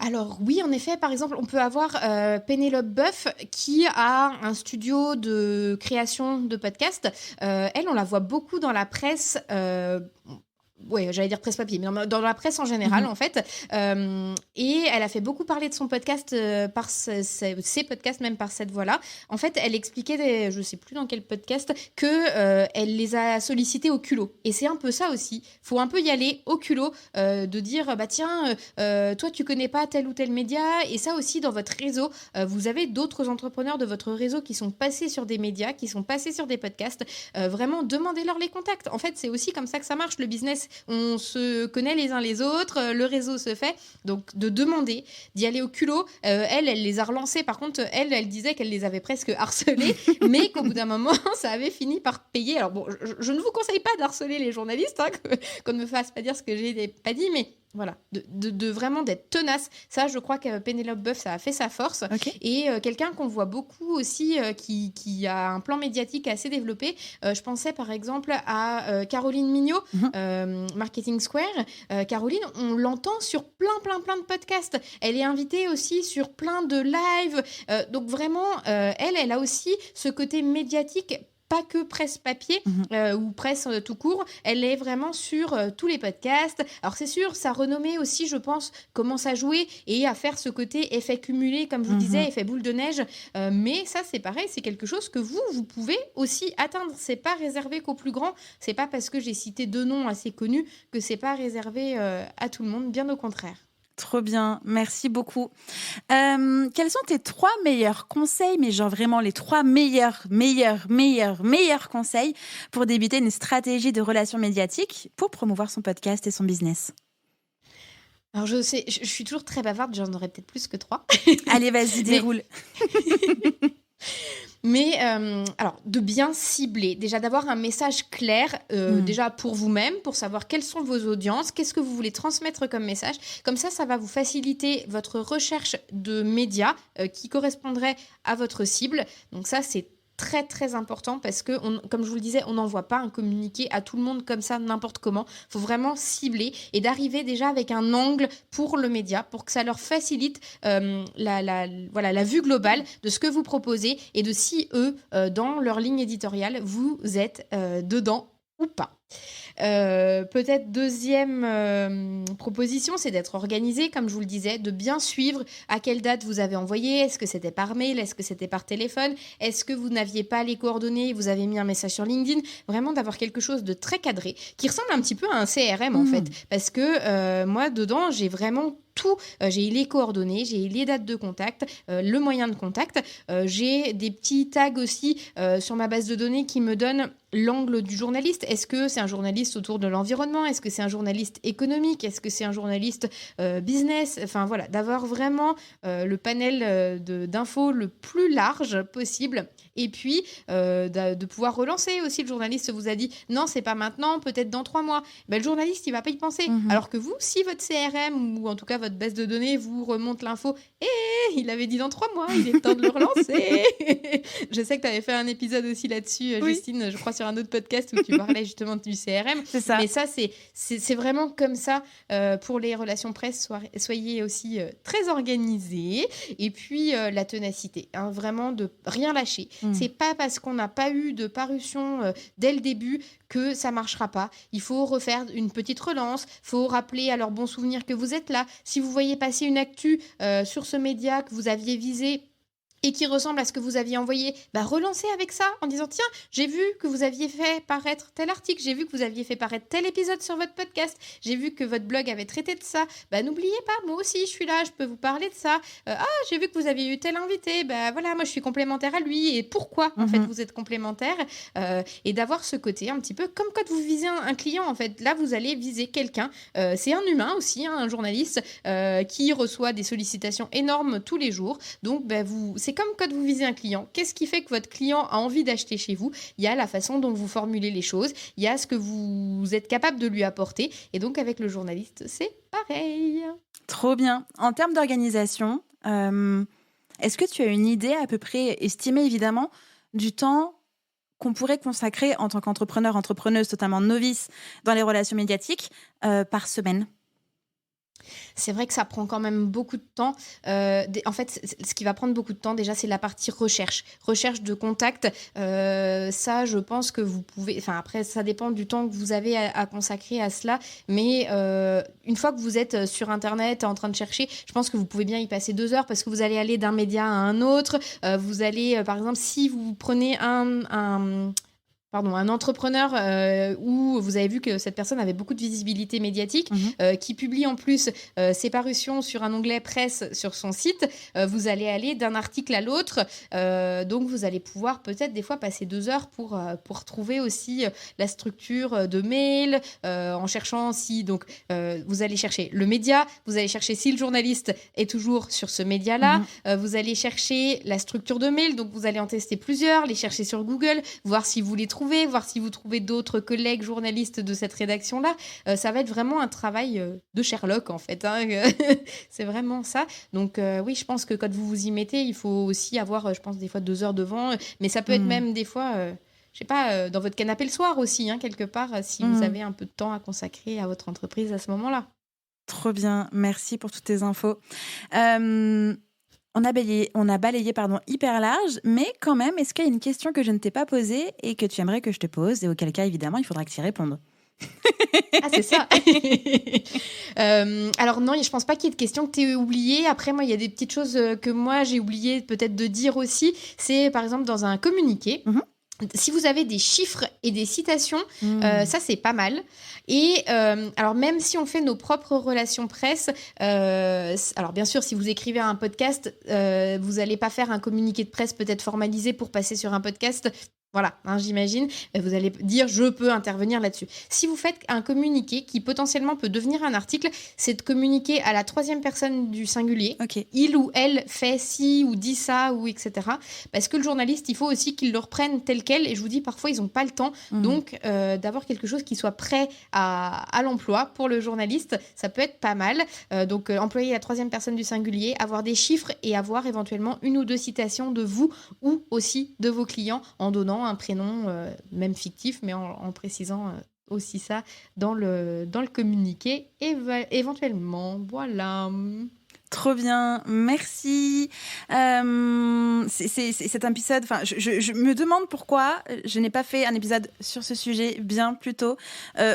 Alors oui, en effet, par exemple, on peut avoir Pénélope Boeuf qui a un studio de création de podcasts. Elle, on la voit beaucoup dans la presse. J'allais dire presse papier, mais dans la presse en général, en fait. Et elle a fait beaucoup parler de son podcast, par ses podcasts, même par cette voie-là. En fait, elle expliquait, je ne sais plus dans quel podcast, qu'elle les a sollicités au culot. Et c'est un peu ça aussi. Il faut un peu y aller au culot, de dire, tiens, toi, tu ne connais pas tel ou tel média. Et ça aussi, dans votre réseau, vous avez d'autres entrepreneurs de votre réseau qui sont passés sur des médias, qui sont passés sur des podcasts. Vraiment, demandez-leur les contacts. En fait, c'est aussi comme ça que ça marche, le business. business, on se connaît les uns les autres, le réseau se fait. Donc, de demander, d'y aller au culot. Elle les a relancés. Par contre, elle disait qu'elle les avait presque harcelés, mais qu'au bout d'un moment, ça avait fini par payer. Alors bon, je ne vous conseille pas d'harceler les journalistes, hein, qu'on ne me fasse pas dire ce que j'ai pas dit, mais voilà, de vraiment d'être tenace. Ça, je crois que Pénélope Boeuf, ça a fait sa force. Ok. Et quelqu'un qu'on voit beaucoup aussi, qui a un plan médiatique assez développé. Je pensais par exemple à Caroline Mignot, Marketing Square. Caroline, on l'entend sur plein de podcasts. Elle est invitée aussi sur plein de lives. Donc vraiment, elle a aussi ce côté médiatique, pas que presse papier ou presse tout court, elle est vraiment sur tous les podcasts. Alors c'est sûr, sa renommée aussi, je pense, commence à jouer et à faire ce côté effet cumulé, comme je vous disais, effet boule de neige. Mais ça, c'est pareil, c'est quelque chose que vous pouvez aussi atteindre. C'est pas réservé qu'aux plus grands. C'est pas parce que j'ai cité 2 noms assez connus que c'est pas réservé à tout le monde, bien au contraire. Trop bien, merci beaucoup. Quels sont tes 3 meilleurs conseils, mais genre vraiment les 3 meilleurs conseils pour débuter une stratégie de relations médiatiques pour promouvoir son podcast et son business? Alors je sais, je suis toujours très bavarde, j'en aurais peut-être plus que 3. Allez, vas-y, déroule. Mais alors, de bien cibler, déjà d'avoir un message clair, déjà pour vous-même, pour savoir quelles sont vos audiences, qu'est-ce que vous voulez transmettre comme message. Comme ça va vous faciliter votre recherche de médias qui correspondraient à votre cible. Donc ça, c'est très très important parce que, comme je vous le disais, on n'envoie pas un communiqué à tout le monde comme ça, n'importe comment. Il faut vraiment cibler et d'arriver déjà avec un angle pour le média, pour que ça leur facilite la vue globale de ce que vous proposez et de si eux, dans leur ligne éditoriale, vous êtes dedans ou pas. Peut-être deuxième proposition, c'est d'être organisé, comme je vous le disais, de bien suivre à quelle date vous avez envoyé. Est-ce que c'était par mail? Est-ce que c'était par téléphone? Est-ce que vous n'aviez pas les coordonnées? Vous avez mis un message sur LinkedIn? Vraiment d'avoir quelque chose de très cadré qui ressemble un petit peu à un CRM en fait, parce que moi dedans j'ai vraiment tout. J'ai les coordonnées, j'ai les dates de contact, le moyen de contact. J'ai des petits tags aussi sur ma base de données qui me donnent l'angle du journaliste. Est-ce que c'est un journaliste autour de l'environnement? Est-ce que c'est un journaliste économique? Est-ce que c'est un journaliste business? Enfin voilà, d'avoir vraiment le panel d'infos le plus large possible. Et puis, de pouvoir relancer aussi. Le journaliste vous a dit « Non, c'est pas maintenant, peut-être dans 3 mois. » Ben, le journaliste, il va pas y penser. Alors que vous, si votre CRM ou en tout cas votre base de données vous remonte l'info « il avait dit dans 3 mois, il est temps de le relancer. » Je sais que tu avais fait un épisode aussi là-dessus, Oui. Justine, je crois sur un autre podcast où tu parlais justement du CRM. C'est ça. Mais ça, c'est vraiment comme ça pour les relations presse. Soyez aussi très organisés. Et puis, la ténacité, hein, vraiment de rien lâcher. C'est pas parce qu'on n'a pas eu de parution dès le début que ça marchera pas. Il faut refaire une petite relance, faut rappeler à leurs bons souvenirs que vous êtes là. Si vous voyez passer une actu sur ce média que vous aviez visé et qui ressemble à ce que vous aviez envoyé, relancez avec ça en disant « Tiens, j'ai vu que vous aviez fait paraître tel article, j'ai vu que vous aviez fait paraître tel épisode sur votre podcast, j'ai vu que votre blog avait traité de ça. N'oubliez pas, moi aussi, je suis là, je peux vous parler de ça. J'ai vu que vous aviez eu tel invité. Voilà, moi, je suis complémentaire à lui. Et pourquoi, en fait, vous êtes complémentaire ?» Et d'avoir ce côté un petit peu comme quand vous visez un client, en fait. Là, vous allez viser quelqu'un. C'est un humain aussi, hein, un journaliste qui reçoit des sollicitations énormes tous les jours. Donc, c'est comme quand vous visez un client. Qu'est-ce qui fait que votre client a envie d'acheter chez vous? Il y a la façon dont vous formulez les choses, il y a ce que vous êtes capable de lui apporter. Et donc, avec le journaliste, c'est pareil. Trop bien. En termes d'organisation, est-ce que tu as une idée à peu près estimée, évidemment, du temps qu'on pourrait consacrer en tant qu'entrepreneur, entrepreneuse, totalement novice dans les relations médiatiques, par semaine? C'est vrai que ça prend quand même beaucoup de temps. En fait, ce qui va prendre beaucoup de temps, déjà, c'est la partie recherche de contact. Ça, je pense que vous pouvez... Enfin, après, ça dépend du temps que vous avez à consacrer à cela. Mais une fois que vous êtes sur Internet en train de chercher, je pense que vous pouvez bien y passer 2 heures parce que vous allez aller d'un média à un autre. Vous allez, par exemple, si vous prenez un entrepreneur où vous avez vu que cette personne avait beaucoup de visibilité médiatique, qui publie en plus ses parutions sur un onglet presse sur son site, vous allez aller d'un article à l'autre. Donc, vous allez pouvoir peut-être des fois passer 2 heures pour trouver aussi la structure de mail, en cherchant si... Donc, vous allez chercher le média, vous allez chercher si le journaliste est toujours sur ce média-là, vous allez chercher la structure de mail, donc vous allez en tester plusieurs, les chercher sur Google, voir si vous les trouvez, voir si vous trouvez d'autres collègues journalistes de cette rédaction-là. Ça va être vraiment un travail de Sherlock, en fait. C'est vraiment ça. Donc, oui, je pense que quand vous vous y mettez, il faut aussi avoir, je pense, des fois 2 heures devant. Mais ça peut être même des fois, je sais pas, dans votre canapé le soir aussi, quelque part, si vous avez un peu de temps à consacrer à votre entreprise à ce moment-là. Trop bien. Merci pour toutes tes infos. On a balayé hyper large, mais quand même, est-ce qu'il y a une question que je ne t'ai pas posée et que tu aimerais que je te pose, et auquel cas, évidemment, il faudra que tu y répondes. Ah, c'est ça. Alors non, je pense pas qu'il y ait de questions que tu aies oubliées. Après, moi, il y a des petites choses que moi, j'ai oublié peut-être de dire aussi. C'est, par exemple, dans un communiqué, si vous avez des chiffres et des citations, ça, c'est pas mal. Et alors, même si on fait nos propres relations presse, alors bien sûr, si vous écrivez un podcast, vous n'allez pas faire un communiqué de presse peut-être formalisé pour passer sur un podcast. Voilà, j'imagine. Vous allez dire, je peux intervenir là-dessus. Si vous faites un communiqué qui potentiellement peut devenir un article, c'est de communiquer à la 3e personne du singulier. Okay. Il ou elle fait ci ou dit ça, ou etc. Parce que le journaliste, il faut aussi qu'il le reprenne tel quel. Et je vous dis, parfois, ils n'ont pas le temps. Donc, d'avoir quelque chose qui soit prêt à l'emploi pour le journaliste, ça peut être pas mal. Donc, employer la 3e personne du singulier, avoir des chiffres et avoir éventuellement 1 ou 2 citations de vous ou aussi de vos clients en donnant un prénom, même fictif, mais en précisant aussi ça dans le communiqué, éventuellement. Voilà. Trop bien, merci. C'est cet épisode, je me demande pourquoi je n'ai pas fait un épisode sur ce sujet bien plus tôt,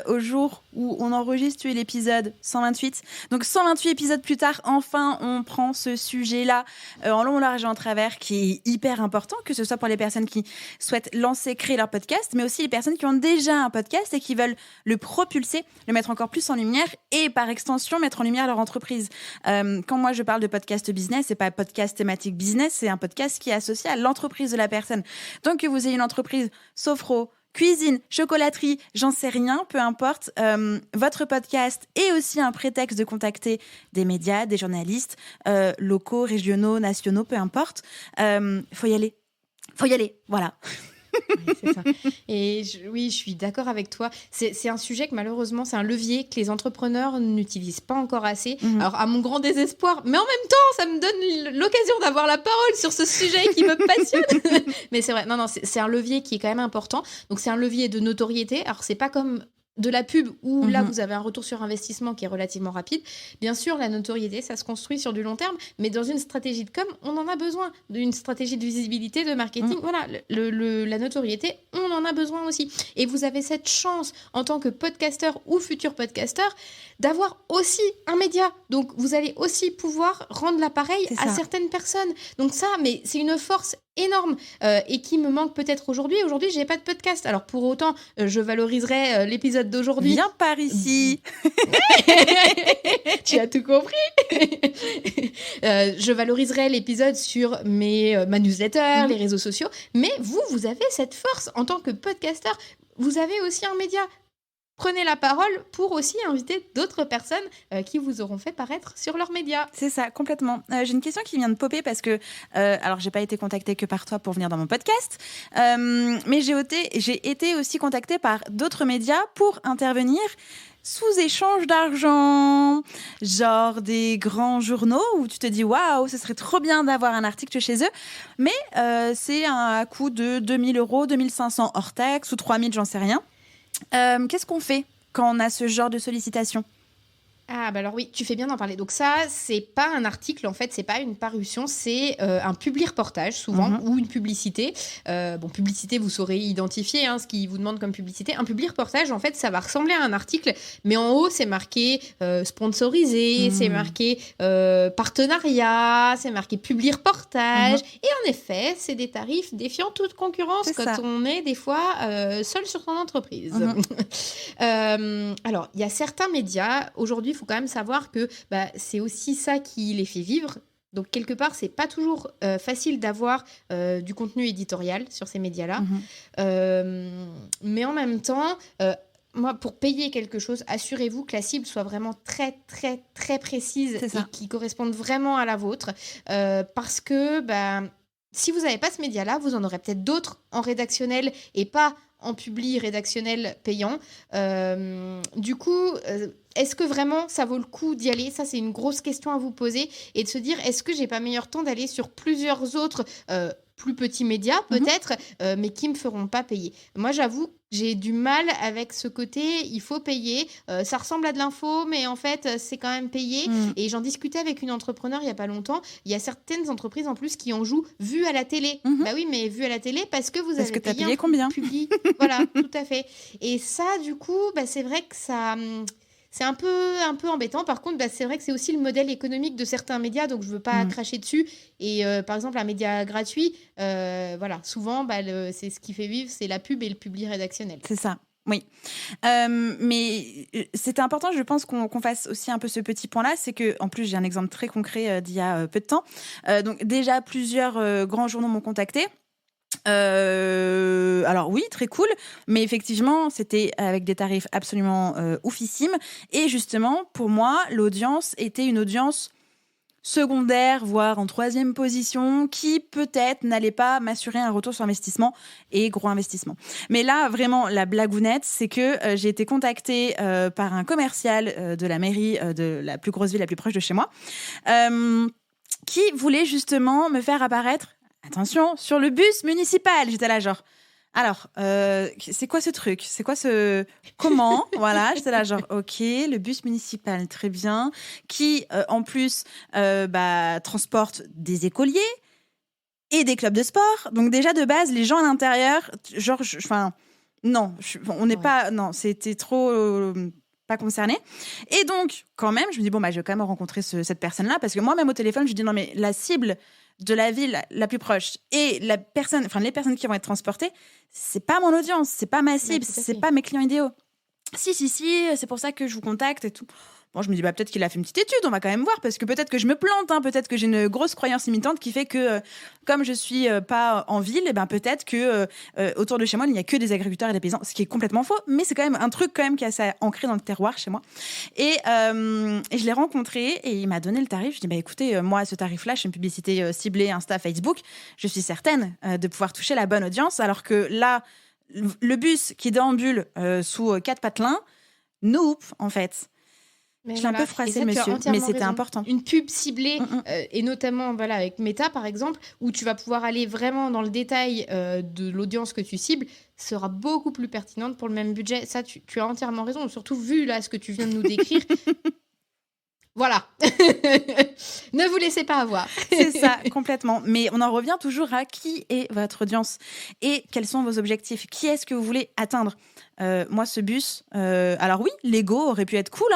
au jour où on enregistre l'épisode 128. Donc 128 épisodes plus tard, enfin, on prend ce sujet-là en long, en large et en travers, qui est hyper important, que ce soit pour les personnes qui souhaitent créer leur podcast, mais aussi les personnes qui ont déjà un podcast et qui veulent le propulser, le mettre encore plus en lumière et par extension mettre en lumière leur entreprise. Quand moi je parle de podcast business, c'est pas un podcast thématique business, c'est un podcast qui est associé à l'entreprise de la personne. Donc que vous ayez une entreprise sophro, cuisine, chocolaterie, j'en sais rien, peu importe, votre podcast est aussi un prétexte de contacter des médias, des journalistes, locaux, régionaux, nationaux, peu importe. Faut y aller, voilà. Oui, c'est ça. Et je suis d'accord avec toi. C'est un sujet que malheureusement, c'est un levier que les entrepreneurs n'utilisent pas encore assez. Alors, à mon grand désespoir, mais en même temps, ça me donne l'occasion d'avoir la parole sur ce sujet qui me passionne. Mais c'est vrai, non, c'est un levier qui est quand même important. Donc, c'est un levier de notoriété. Alors, c'est pas comme de la pub où là vous avez un retour sur investissement qui est relativement rapide. Bien sûr, la notoriété, ça se construit sur du long terme, mais dans une stratégie de com, on en a besoin d'une stratégie de visibilité, de marketing. Voilà, la notoriété, on en a besoin aussi. Et vous avez cette chance en tant que podcasteur ou futur podcasteur d'avoir aussi un média. Donc vous allez aussi pouvoir rendre l'appareil à certaines personnes. Donc ça, mais c'est une force énorme et qui me manque peut-être aujourd'hui. Aujourd'hui, j'ai pas de podcast. Alors pour autant, je valoriserai l'épisode d'aujourd'hui. Viens par ici. Tu as tout compris. Je valoriserai l'épisode sur ma newsletter, les réseaux sociaux. Mais vous avez cette force en tant que podcasteur. Vous avez aussi un média. Prenez la parole pour aussi inviter d'autres personnes qui vous auront fait paraître sur leurs médias. C'est ça, complètement. J'ai une question qui vient de popper parce que, alors j'ai pas été contactée que par toi pour venir dans mon podcast, mais j'ai été aussi contactée par d'autres médias pour intervenir sous échange d'argent, genre des grands journaux où tu te dis waouh, ce serait trop bien d'avoir un article chez eux, mais c'est un coût de 2 000 €, 2 500 hors taxe ou 3 000, j'en sais rien. Qu'est-ce qu'on fait quand on a ce genre de sollicitation ? Ah bah alors oui, tu fais bien d'en parler. Donc ça, c'est pas un article, en fait, c'est pas une parution, c'est un publi-reportage souvent, Mhm. ou une publicité. Bon, publicité, vous saurez identifier ce qu'ils vous demandent comme publicité. Un publi-reportage, en fait, ça va ressembler à un article, mais en haut, c'est marqué sponsorisé, c'est marqué partenariat, c'est marqué publi-reportage. Et en effet, c'est des tarifs défiant toute concurrence C'est quand ça. on est des fois seul sur son entreprise. Alors, il y a certains médias, aujourd'hui, il faut quand même savoir que c'est aussi ça qui les fait vivre. Donc, quelque part, c'est pas toujours facile d'avoir du contenu éditorial sur ces médias-là. Mhm. Mais en même temps, moi, pour payer quelque chose, assurez-vous que la cible soit vraiment très, très, très précise C'est ça. et qui corresponde vraiment à la vôtre. Parce que si vous n'avez pas ce média-là, vous en aurez peut-être d'autres en rédactionnel et pas en publi rédactionnel payant. Du coup, est-ce que vraiment ça vaut le coup d'y aller? Ça, c'est une grosse question à vous poser et de se dire, est-ce que j'ai pas meilleur temps d'aller sur plusieurs autres plus petits médias peut-être, mais qui me feront pas payer? Moi, j'avoue, j'ai du mal avec ce côté, il faut payer. Ça ressemble à de l'info, mais en fait, c'est quand même payé. Et j'en discutais avec une entrepreneur il y a pas longtemps. Il y a certaines entreprises en plus qui en jouent vue à la télé. Bah oui, mais vue à la télé parce que vous Parce avez que t'as payé payé un combien? public. Voilà, tout à fait. Et ça, du coup, c'est vrai que ça. C'est un peu embêtant. Par contre, c'est vrai que c'est aussi le modèle économique de certains médias, donc je veux pas cracher dessus. Et par exemple, un média gratuit, voilà, souvent, c'est ce qui fait vivre, c'est la pub et le public rédactionnel. C'est ça. Oui, mais c'était important, je pense, qu'on fasse aussi un peu ce petit point-là. C'est que, en plus, j'ai un exemple très concret d'il y a peu de temps. Donc, déjà, plusieurs grands journaux m'ont contacté. Alors oui, très cool, mais effectivement, c'était avec des tarifs absolument oufissimes. Et justement, pour moi, l'audience était une audience secondaire, voire en troisième position, qui peut-être n'allait pas m'assurer un retour sur investissement et gros investissement. Mais là, vraiment, la blagounette, c'est que j'ai été contactée par un commercial de la mairie de la plus grosse ville, la plus proche de chez moi, qui voulait justement me faire apparaître, attention, sur le bus municipal. J'étais là genre, alors, c'est quoi ce truc? C'est quoi ce... Comment? Voilà, j'étais là genre, ok, le bus municipal, très bien. Qui, en plus, transporte des écoliers et des clubs de sport. Donc déjà, de base, les gens à l'intérieur, genre, non, on n'est pas... Non, c'était trop... pas concernée. Et donc, quand même, je me dis, bon, je vais quand même rencontrer cette personne-là, parce que moi-même au téléphone, je dis, non, mais la cible de la ville la plus proche et les personnes qui vont être transportées, c'est pas mon audience, c'est pas ma cible, c'est pas mes clients idéaux. Si, c'est pour ça que je vous contacte et tout. Bon, je me dis, peut-être qu'il a fait une petite étude, on va quand même voir, parce que peut-être que je me plante, peut-être que j'ai une grosse croyance limitante qui fait que, comme je suis pas en ville, peut-être que autour de chez moi, il n'y a que des agriculteurs et des paysans, ce qui est complètement faux, mais c'est quand même un truc quand même qui est assez ancré dans le terroir chez moi. Et je l'ai rencontré et il m'a donné le tarif. Je dis, écoutez, moi, ce tarif-là, je fais une publicité ciblée Insta, Facebook, je suis certaine de pouvoir toucher la bonne audience, alors que là, le bus qui déambule sous 4 patelins, nope, en fait. Mais je l'ai un peu froissé, monsieur, mais c'était important. Une pub ciblée, et notamment avec Meta, par exemple, où tu vas pouvoir aller vraiment dans le détail de l'audience que tu cibles, sera beaucoup plus pertinente pour le même budget. Ça, tu as entièrement raison, surtout vu là ce que tu viens de nous décrire. Voilà. Ne vous laissez pas avoir. C'est ça, complètement. Mais on en revient toujours à qui est votre audience et quels sont vos objectifs. Qui est-ce que vous voulez atteindre? Moi, ce bus, alors oui, l'ego aurait pu être cool,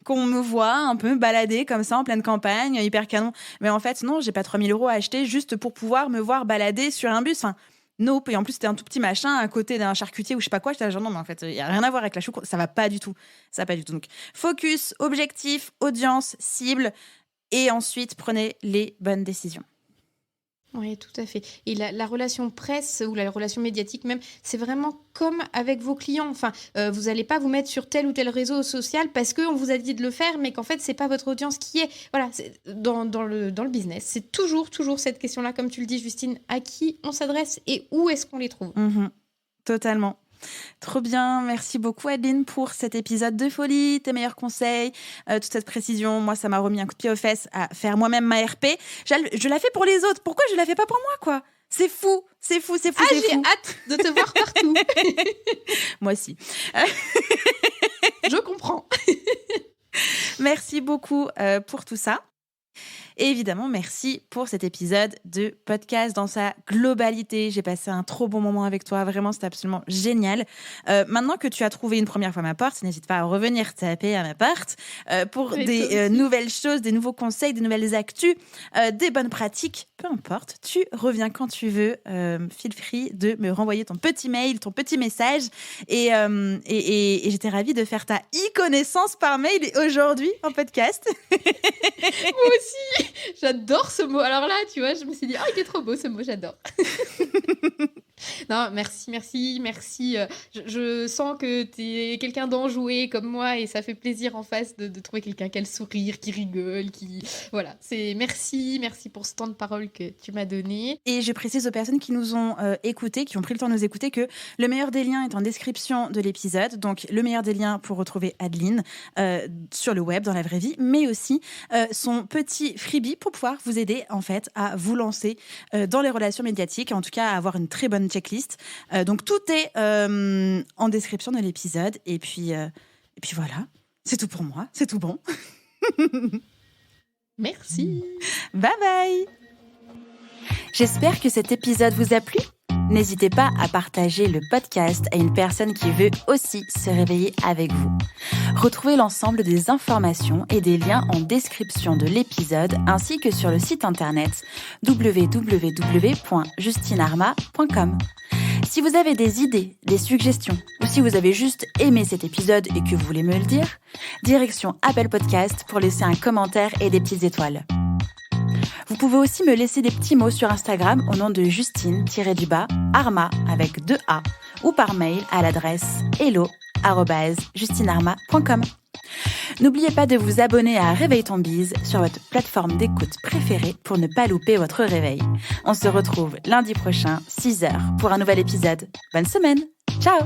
qu'on me voit un peu me balader comme ça en pleine campagne, hyper canon. Mais en fait, non, j'ai pas 3 000 € à acheter juste pour pouvoir me voir balader sur un bus. Enfin, nope. Et en plus, c'était un tout petit machin à côté d'un charcutier ou je sais pas quoi. J'étais là, genre, non, mais en fait, il n'y a rien à voir avec la choucroute. Ça va pas du tout. Ça va pas du tout. Donc, focus, objectif, audience, cible. Et ensuite, prenez les bonnes décisions. Oui, tout à fait. Et la relation presse ou la relation médiatique même, c'est vraiment comme avec vos clients. Enfin, vous n'allez pas vous mettre sur tel ou tel réseau social parce qu'on vous a dit de le faire, mais qu'en fait, c'est pas votre audience qui est. Voilà, dans le business, c'est toujours cette question-là, comme tu le dis, Justine, à qui on s'adresse et où est-ce qu'on les trouve. Totalement. Trop bien, merci beaucoup Adeline pour cet épisode de folie, tes meilleurs conseils, toute cette précision. Moi, ça m'a remis un coup de pied aux fesses à faire moi-même ma RP. Je la fais pour les autres, pourquoi je la fais pas pour moi, quoi? C'est fou. J'ai hâte de te voir partout. Moi aussi. Je comprends. Merci beaucoup pour tout ça. Et évidemment, merci pour cet épisode de podcast dans sa globalité. J'ai passé un trop bon moment avec toi. Vraiment, c'était absolument génial. Maintenant que tu as trouvé une première fois ma porte, n'hésite pas à revenir taper à ma porte pour des nouvelles choses, des nouveaux conseils, des nouvelles actus, des bonnes pratiques. Peu importe, tu reviens quand tu veux. Feel free de me renvoyer ton petit mail, ton petit message. Et j'étais ravie de faire ta e-connaissance par mail aujourd'hui en podcast. Moi aussi, j'adore ce mot. Alors là, tu vois, je me suis dit, il est trop beau ce mot, j'adore. Non, merci. Je sens que tu es quelqu'un d'enjoué comme moi et ça fait plaisir en face de trouver quelqu'un qui a le sourire, qui rigole, Voilà, merci pour ce temps de parole que tu m'as donné. Et je précise aux personnes qui nous ont écoutés, qui ont pris le temps de nous écouter, que le meilleur des liens est en description de l'épisode. Donc, le meilleur des liens pour retrouver Adeline sur le web, dans la vraie vie, mais aussi son petit freebie pour pouvoir vous aider, en fait, à vous lancer dans les relations médiatiques, en tout cas à avoir une très bonne checklist. Donc, tout est en description de l'épisode. Et puis voilà, c'est tout pour moi, c'est tout bon. Merci. Bye bye. J'espère que cet épisode vous a plu. N'hésitez pas à partager le podcast à une personne qui veut aussi se réveiller avec vous. Retrouvez l'ensemble des informations et des liens en description de l'épisode ainsi que sur le site internet www.justinarma.com. Si vous avez des idées, des suggestions ou si vous avez juste aimé cet épisode et que vous voulez me le dire, direction Apple Podcast pour laisser un commentaire et des petites étoiles. Vous pouvez aussi me laisser des petits mots sur Instagram au nom de Justine-Arma avec 2 A ou par mail à l'adresse hello@justinarma.com. N'oubliez pas de vous abonner à Réveille ton bise sur votre plateforme d'écoute préférée pour ne pas louper votre réveil. On se retrouve lundi prochain, 6h, pour un nouvel épisode. Bonne semaine. Ciao!